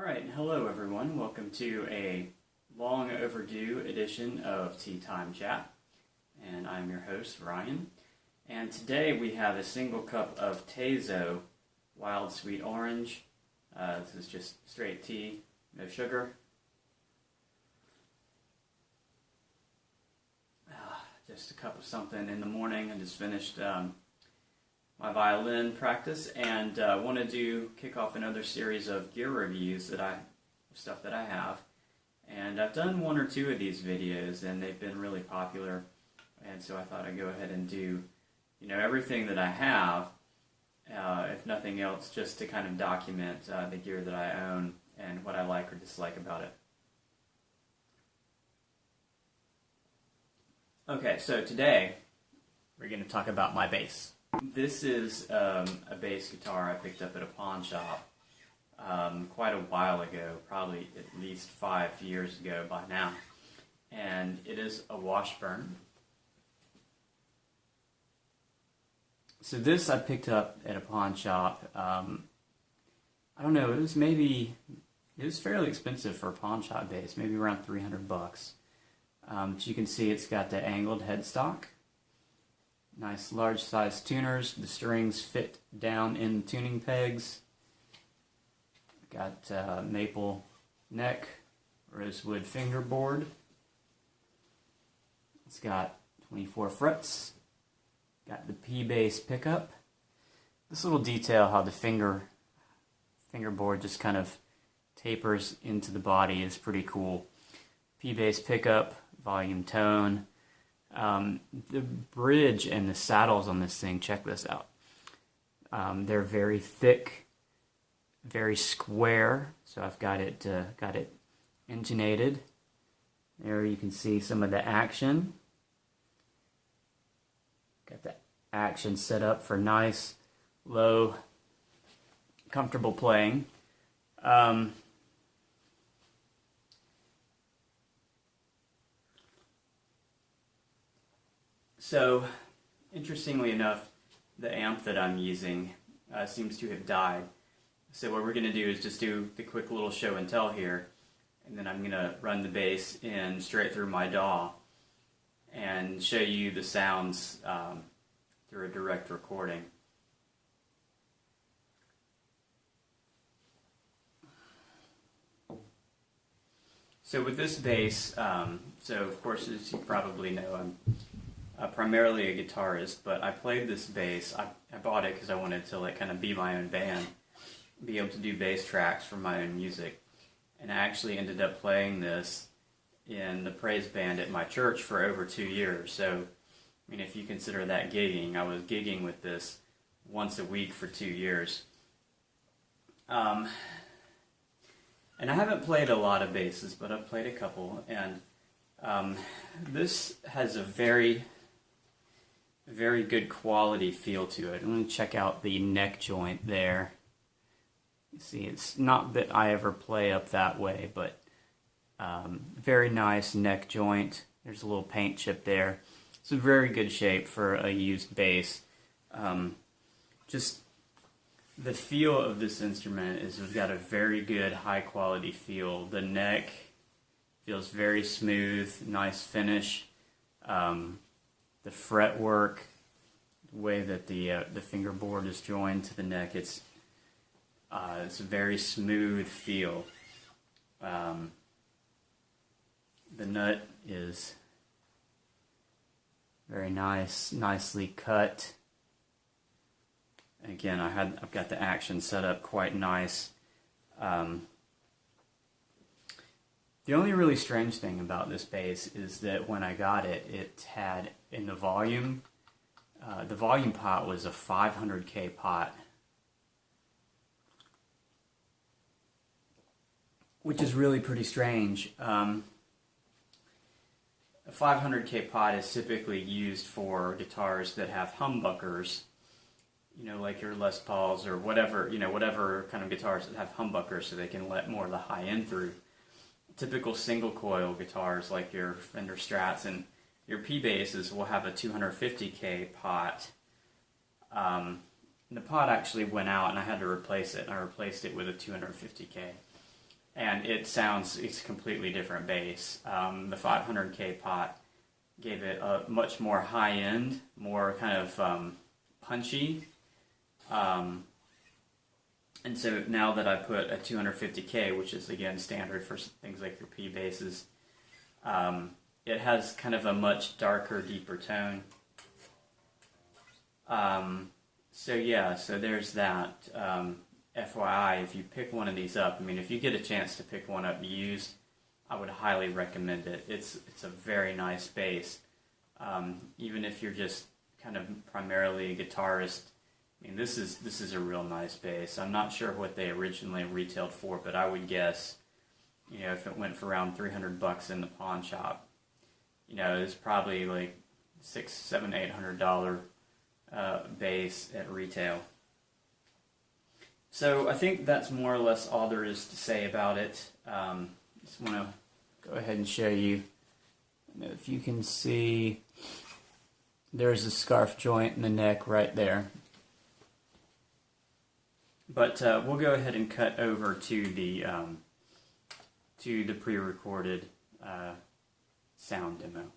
Alright, hello everyone. Welcome to a long overdue edition of Tea Time Chat. And I'm your host, Ryan. And today we have a single cup of Tezo Wild Sweet Orange. This is just straight tea, no sugar. Just a cup of something in the morning. I just finished my violin practice and want to kick off another series of gear reviews stuff that I have. And I've done one or two of these videos and they've been really popular, and so I thought I'd go ahead and do everything that I have, if nothing else, just to kind of document the gear that I own and what I like or dislike about it. Okay, so today we're going to talk about my bass. This is a bass guitar I picked up at a pawn shop quite a while ago, probably at least 5 years ago by now. And it is a Washburn. So this I picked up at a pawn shop. I don't know, it was fairly expensive for a pawn shop bass, maybe around $300. As you can see, it's got the angled headstock. Nice large size tuners. The strings fit down in the tuning pegs. Got maple neck, rosewood fingerboard. It's got 24 frets. Got the P-bass pickup. This little detail, how the fingerboard just kind of tapers into the body, is pretty cool. P-bass pickup, volume tone. The bridge and the saddles on this thing, check this out. They're very thick, very square. So I've got it intonated. There you can see some of the action. Got the action set up for nice, low, comfortable playing. So, interestingly enough, the amp that I'm using seems to have died. So what we're going to do is just do the quick little show and tell here, and then I'm going to run the bass in straight through my DAW and show you the sounds through a direct recording. So with this bass, so of course, as you probably know, I'm primarily a guitarist, but I played this bass. I bought it because I wanted to kind of be my own band, be able to do bass tracks for my own music. And I actually ended up playing this in the praise band at my church for over 2 years. So, I mean, if you consider that gigging, I was gigging with this once a week for 2 years. And I haven't played a lot of basses, but I've played a couple. And this has a very good quality feel to it. I'm going to check out the neck joint there. You see, it's not that I ever play up that way, but very nice neck joint. There's a little paint chip there. It's a very good shape for a used bass. Just the feel of this instrument is we've got a very good high quality feel. The neck feels very smooth, nice finish. The fretwork, the way that the fingerboard is joined to the neck, it's a very smooth feel. The nut is very nice, nicely cut. Again, I've got the action set up quite nice. The only really strange thing about this bass is that when I got it, it had in the volume pot was a 500K pot, which is really pretty strange. A 500K pot is typically used for guitars that have humbuckers, like your Les Pauls or whatever, whatever kind of guitars that have humbuckers so they can let more of the high end through. Typical single coil guitars like your Fender Strats and your P-basses will have a 250K pot. The pot actually went out and I had to replace it, and I replaced it with a 250K. and it's a completely different bass. The 500K pot gave it a much more high-end, more kind of punchy. And so now that I put a 250K, which is again standard for things like your P basses, it has kind of a much darker, deeper tone. So yeah, so there's that. FYI, if you pick one of these up, I mean, if you get a chance to pick one up used, I would highly recommend it. It's a very nice bass. Even if you're just kind of primarily a guitarist, I mean, this is a real nice bass. I'm not sure what they originally retailed for, but I would guess, you know, if it went for around $300 in the pawn shop, you know, it's probably like $600, $700, $800 bass at retail. So I think that's more or less all there is to say about it. Just want to go ahead and show you. If you can see, there's a scarf joint in the neck right there. But we'll go ahead and cut over to the pre-recorded sound demo.